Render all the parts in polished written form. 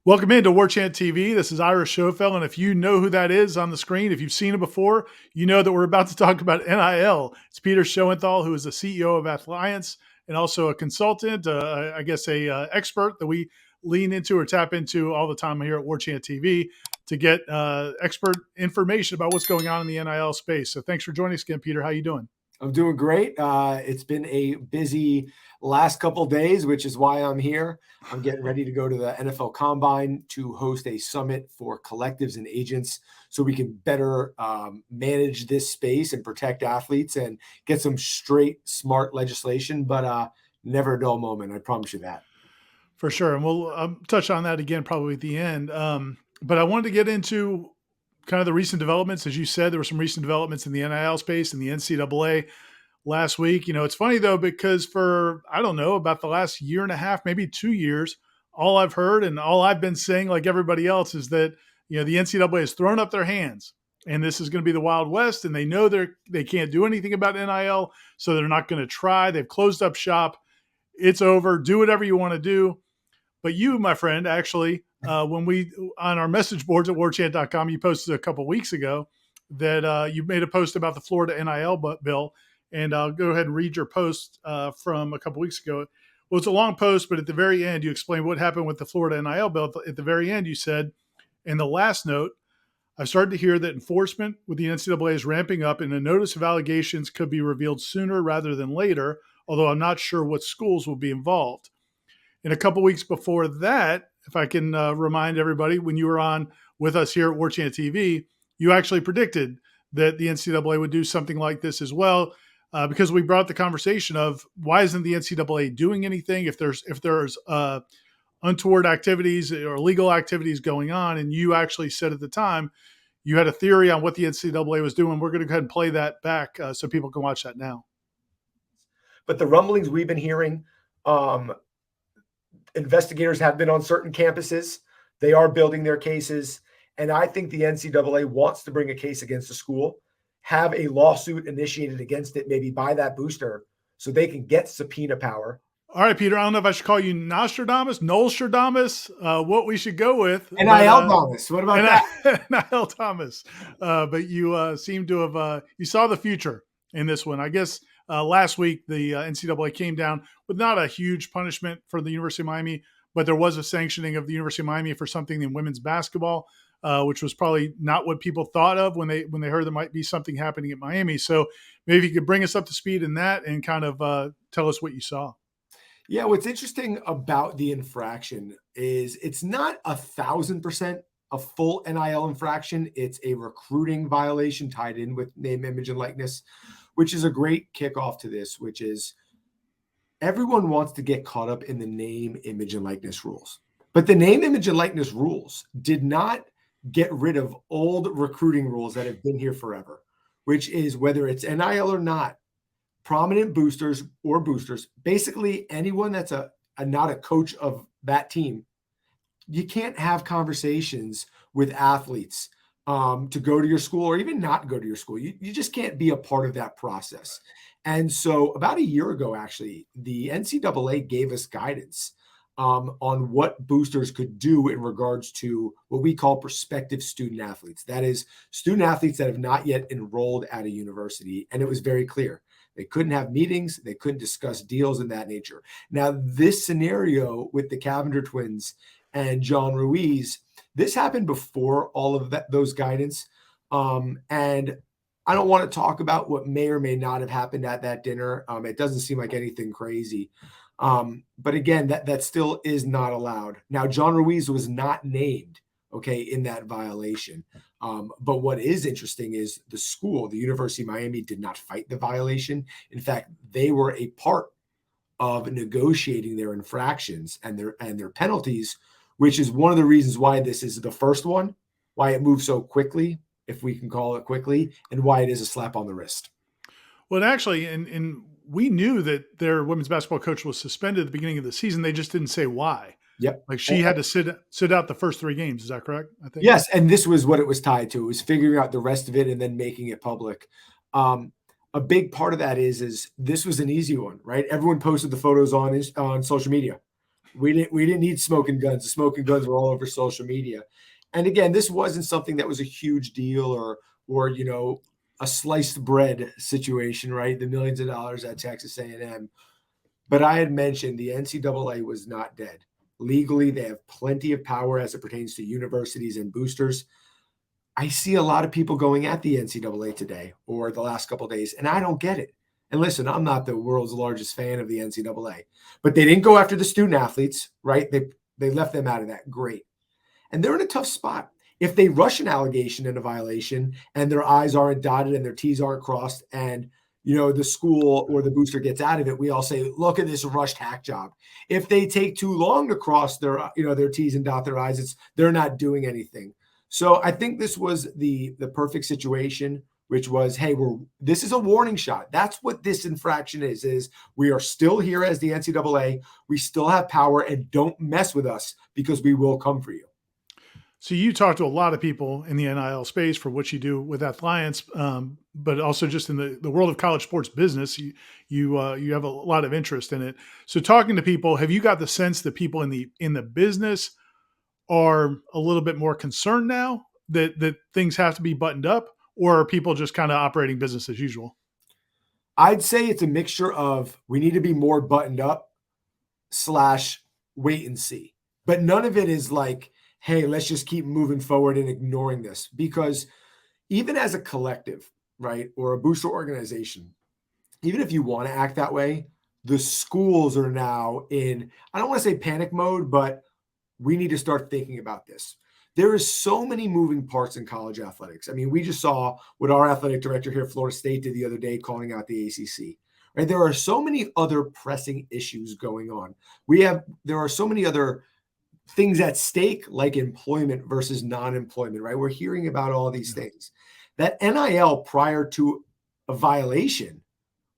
Welcome into WarchantTV. This is Irish Schoffel, and if you know who that is on the screen, if you've seen it before, you know that we're about to talk about NIL. It's Peter Schoenthal, who is the CEO of Athliance and also a consultant, a expert that we lean into or tap into all the time here at WarchantTV to get expert information about what's going on in the NIL space. So thanks for joining us again, Peter. How you doing? I'm doing great. It's been a busy last couple days, which is why I'm here. I'm getting ready to go to the NFL Combine to host a summit for collectives and agents so we can better manage this space and protect athletes and get some straight, smart legislation, but never a dull moment. I promise you that. For sure. And we'll touch on that again probably at the end. But I wanted to get into kind of the recent developments. As you said, there were some recent developments in the NIL space and the NCAA last week. You know, it's funny though, because for, I don't know, about the last year and a half, maybe 2 years, all I've heard and all I've been saying, like everybody else, is that, you know, the NCAA has thrown up their hands and this is going to be the Wild West, and they know they can't do anything about NIL. So they're not going to try. They've closed up shop. It's over. Do whatever you want to do. But you, my friend, actually, when we on our message boards at warchant.com, you posted a couple weeks ago that you made a post about the Florida NIL bill. And I'll go ahead and read your post from a couple weeks ago. Well, it's a long post, but at the very end, you explained what happened with the Florida NIL bill. At the very end, you said, in the last note, I've started to hear that enforcement with the NCAA is ramping up and a notice of allegations could be revealed sooner rather than later, although I'm not sure what schools will be involved. And a couple weeks before that, if I can remind everybody, when you were on with us here at Warchant TV, you actually predicted that the NCAA would do something like this as well, because we brought the conversation of why isn't the NCAA doing anything if there's untoward activities or illegal activities going on. And you actually said at the time you had a theory on what the NCAA was doing. We're going to go ahead and play that back so people can watch that now. But the rumblings we've been hearing, investigators have been on certain campuses. They are building their cases. And I think the NCAA wants to bring a case against the school, have a lawsuit initiated against it, maybe by that booster, so they can get subpoena power. All right, Peter, I don't know if I should call you Nostradamus, Nostradamus, what we should go with. NIL Thomas. What about that? NIL Thomas. But you seem to have, you saw the future in this one. I guess last week, the NCAA came down with not a huge punishment for the University of Miami, but there was a sanctioning of the University of Miami for something in women's basketball, which was probably not what people thought of when they heard there might be something happening at Miami. So maybe you could bring us up to speed in that and kind of tell us what you saw. Yeah, what's interesting about the infraction is it's not 1,000% a full NIL infraction. It's a recruiting violation tied in with name, image, and likeness, which is a great kickoff to this, which is everyone wants to get caught up in the name, image, and likeness rules. But the name, image, and likeness rules did not get rid of old recruiting rules that have been here forever, which is whether it's NIL or not, prominent boosters, basically anyone that's not a coach of that team, you can't have conversations with athletes to go to your school or even not go to your school. You just can't be a part of that process. And so about a year ago, actually, the NCAA gave us guidance on what boosters could do in regards to what we call prospective student athletes. That is, student athletes that have not yet enrolled at a university. And it was very clear. They couldn't have meetings. They couldn't discuss deals in that nature. Now, this scenario with the Cavender twins and John Ruiz, this happened before all of those guidance. And I don't want to talk about what may or may not have happened at that dinner. It doesn't seem like anything crazy. But again, that still is not allowed. Now, John Ruiz was not named, okay, in that violation. But what is interesting is the school, the University of Miami, did not fight the violation. In fact, they were a part of negotiating their infractions and their penalties, which is one of the reasons why this is the first one, why it moved so quickly, if we can call it quickly, and why it is a slap on the wrist. Well, actually, and we knew that their women's basketball coach was suspended at the beginning of the season. They just didn't say why. Yep. Like she had to sit out the first 3 games. Is that correct? I think. Yes. And this was what it was tied to. It was figuring out the rest of it and then making it public. A big part of that is this was an easy one, right? Everyone posted the photos on social media. We didn't need smoking guns. The smoking guns were all over social media. And again, this wasn't something that was a huge deal or a sliced bread situation, right? The millions of dollars at Texas A&M. But I had mentioned the NCAA was not dead. Legally, they have plenty of power as it pertains to universities and boosters. I see a lot of people going at the NCAA today or the last couple of days, and I don't get it. And listen, I'm not the world's largest fan of the NCAA, but they didn't go after the student athletes, right? They left them out of that. Great. And they're in a tough spot. If they rush an allegation and a violation and their I's aren't dotted and their T's aren't crossed and the school or the booster gets out of it, we all say, look at this rushed hack job. If they take too long to cross their T's and dot their I's, they're not doing anything. So I think this was the perfect situation, which was, hey, this is a warning shot. That's what this infraction is we are still here as the NCAA. We still have power, and don't mess with us because we will come for you. So you talk to a lot of people in the NIL space for what you do with Athliance, but also just in the world of college sports business, you have a lot of interest in it. So talking to people, have you got the sense that people in the business are a little bit more concerned now that things have to be buttoned up, or are people just kind of operating business as usual? I'd say it's a mixture of we need to be more buttoned up / wait and see. But none of it is like, hey, let's just keep moving forward and ignoring this. Because even as a collective, right, or a booster organization, even if you want to act that way, the schools are now in, I don't want to say panic mode, but we need to start thinking about this. There is so many moving parts in college athletics. I mean, we just saw what our athletic director here at Florida State did the other day, calling out the ACC. Right? There are so many other pressing issues going on. There are so many other things at stake, like employment versus non-employment. Right? We're hearing about all these things. That NIL prior to a violation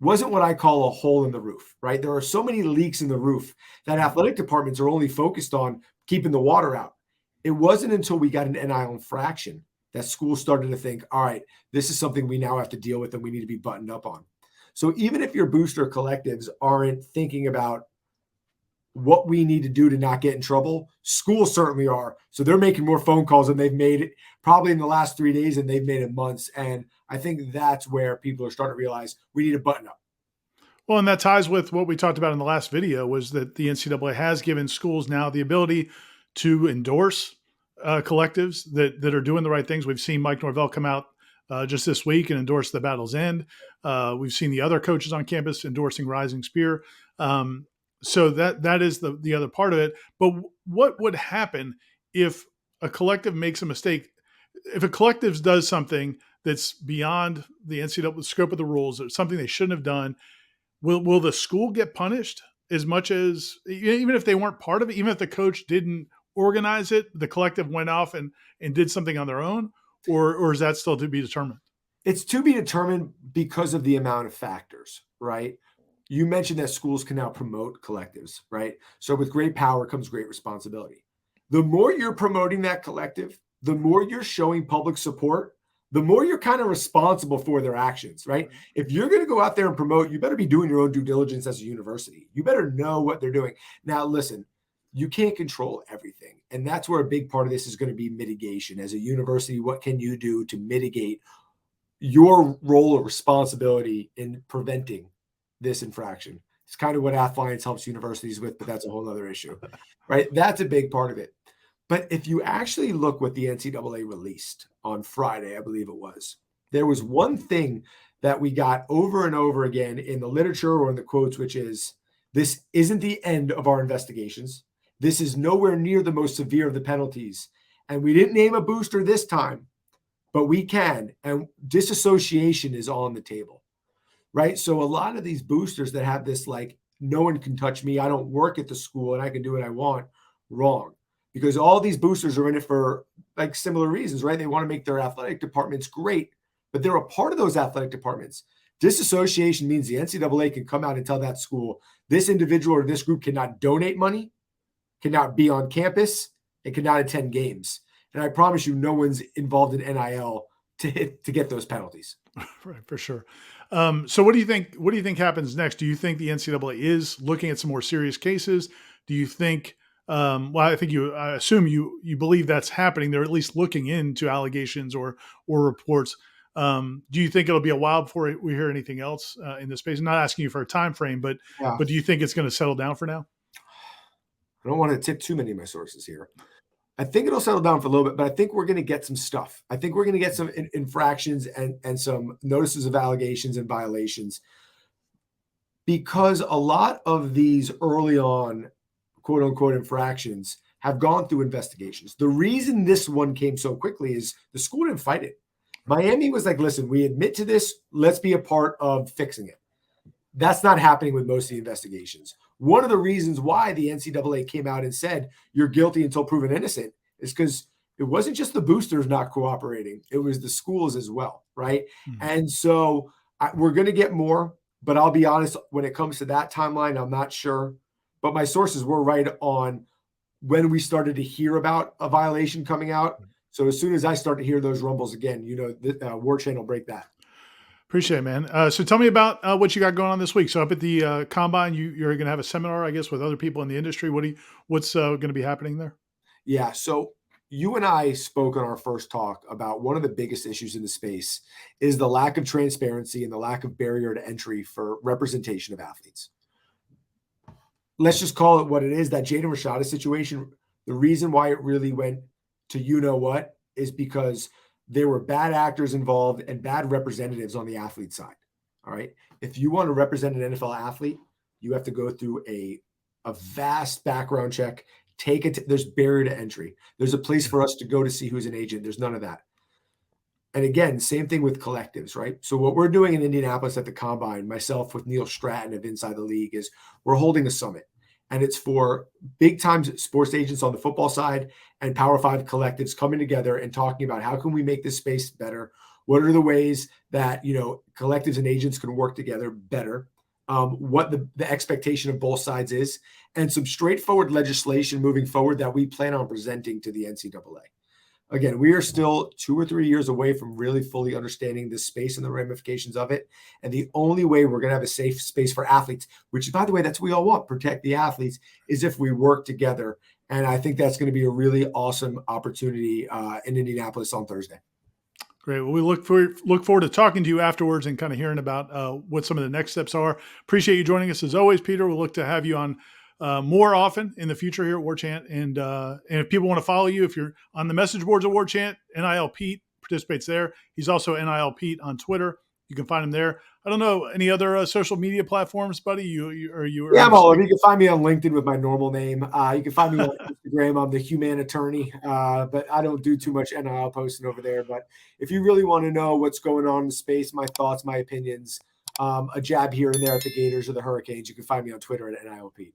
wasn't what I call a hole in the roof. Right? There are so many leaks in the roof that athletic departments are only focused on keeping the water out. It wasn't until we got an NIL infraction that schools started to think, all right, this is something we now have to deal with and we need to be buttoned up on. So even if your booster collectives aren't thinking about what we need to do to not get in trouble, schools certainly are. So they're making more phone calls than they've made probably in the last 3 days and they've made in months. And I think that's where people are starting to realize we need to button up. Well, and that ties with what we talked about in the last video, was that the NCAA has given schools now the ability to endorse collectives that are doing the right things. We've seen Mike Norvell come out just this week and endorse the Battle's End. We've seen the other coaches on campus endorsing Rising Spear. So that is the other part of it. But what would happen if a collective makes a mistake? If a collective does something that's beyond the NCAA scope of the rules, or something they shouldn't have done, will the school get punished as much as, even if they weren't part of it, even if the coach didn't organize it, the collective went off and did something on their own, or is that still to be determined? It's to be determined because of the amount of factors, right? You mentioned that schools can now promote collectives, right? So with great power comes great responsibility. The more you're promoting that collective, the more you're showing public support, the more you're kind of responsible for their actions, right? If you're going to go out there and promote, you better be doing your own due diligence as a university. You better know what they're doing. Now, listen, you can't control everything. And that's where a big part of this is going to be mitigation. As a university, what can you do to mitigate your role or responsibility in preventing this infraction? It's kind of what Athliance helps universities with, but that's a whole other issue, right? That's a big part of it. But if you actually look what the NCAA released on Friday, I believe it was, there was one thing that we got over and over again in the literature or in the quotes, which is, this isn't the end of our investigations. This is nowhere near the most severe of the penalties. And we didn't name a booster this time, but we can. And disassociation is on the table, right? So a lot of these boosters that have this, like, no one can touch me, I don't work at the school and I can do what I want, wrong. Because all these boosters are in it for like similar reasons, right? They want to make their athletic departments great, but they're a part of those athletic departments. Disassociation means the NCAA can come out and tell that school, this individual or this group cannot donate money, cannot be on campus, and cannot attend games. And I promise you, no one's involved in NIL to get those penalties. Right, for sure. So what do you think? What do you think happens next? Do you think the NCAA is looking at some more serious cases? Do you think? Well, I assume you believe that's happening. They're at least looking into allegations or reports. Do you think it'll be a while before we hear anything else in this space? I'm not asking you for a time frame, Yeah. but do you think it's going to settle down for now? I don't want to tip too many of my sources here. I think it'll settle down for a little bit, but I think we're going to get some stuff. I think we're going to get some infractions and some notices of allegations and violations, because a lot of these early on quote unquote infractions have gone through investigations. The reason this one came so quickly is the school didn't fight it. Miami was like, listen, we admit to this. Let's be a part of fixing it. That's not happening with most of the investigations. One of the reasons why the NCAA came out and said you're guilty until proven innocent is because it wasn't just the boosters not cooperating. It was the schools as well, right? Hmm. And so we're going to get more, but I'll be honest, when it comes to that timeline, I'm not sure. But my sources were right on when we started to hear about a violation coming out. So as soon as I start to hear those rumbles again, Warchant will break that. Appreciate it, man. So tell me about what you got going on this week. So up at the combine, you're going to have a seminar, I guess, with other people in the industry. What's going to be happening there? Yeah. So you and I spoke on our first talk about one of the biggest issues in the space is the lack of transparency and the lack of barrier to entry for representation of athletes. Let's just call it what it is. That Jaden Rashada situation, the reason why it really went to what is because there were bad actors involved and bad representatives on the athlete side. All right. If you want to represent an NFL athlete, you have to go through a vast background check. There's barrier to entry. There's a place for us to go to see who's an agent. There's none of that. And again, same thing with collectives, right? So what we're doing in Indianapolis at the Combine, myself with Neil Stratton of Inside the League, is we're holding a summit. And it's for big time sports agents on the football side and Power 5 collectives coming together and talking about how can we make this space better? What are the ways that, collectives and agents can work together better? What the expectation of both sides is, and some straightforward legislation moving forward that we plan on presenting to the NCAA. Again, we are still 2 or 3 years away from really fully understanding this space and the ramifications of it. And the only way we're going to have a safe space for athletes, which, by the way, that's what we all want, protect the athletes, is if we work together. And I think that's going to be a really awesome opportunity in Indianapolis on Thursday. Great. Well, we look forward to talking to you afterwards and kind of hearing about what some of the next steps are. Appreciate you joining us as always, Peter. We'll look to have you on more often in the future here at Warchant. And if people want to follow you, if you're on the message boards at Warchant, NIL Pete participates there. He's also NIL Pete on Twitter. You can find him there. I don't know any other social media platforms, buddy. Yeah, I'm all over. You can find me on LinkedIn with my normal name. You can find me on Instagram. I'm the Human Attorney, but I don't do too much NIL posting over there. But if you really want to know what's going on in the space, my thoughts, my opinions, a jab here and there at the Gators or the Hurricanes, you can find me on Twitter at NIL Pete.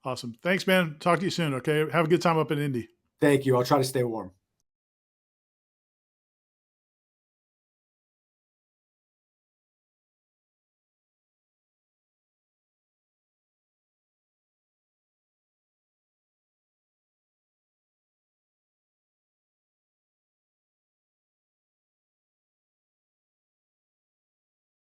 Awesome. Thanks, man. Talk to you soon. Okay. Have a good time up in Indy. Thank you. I'll try to stay warm.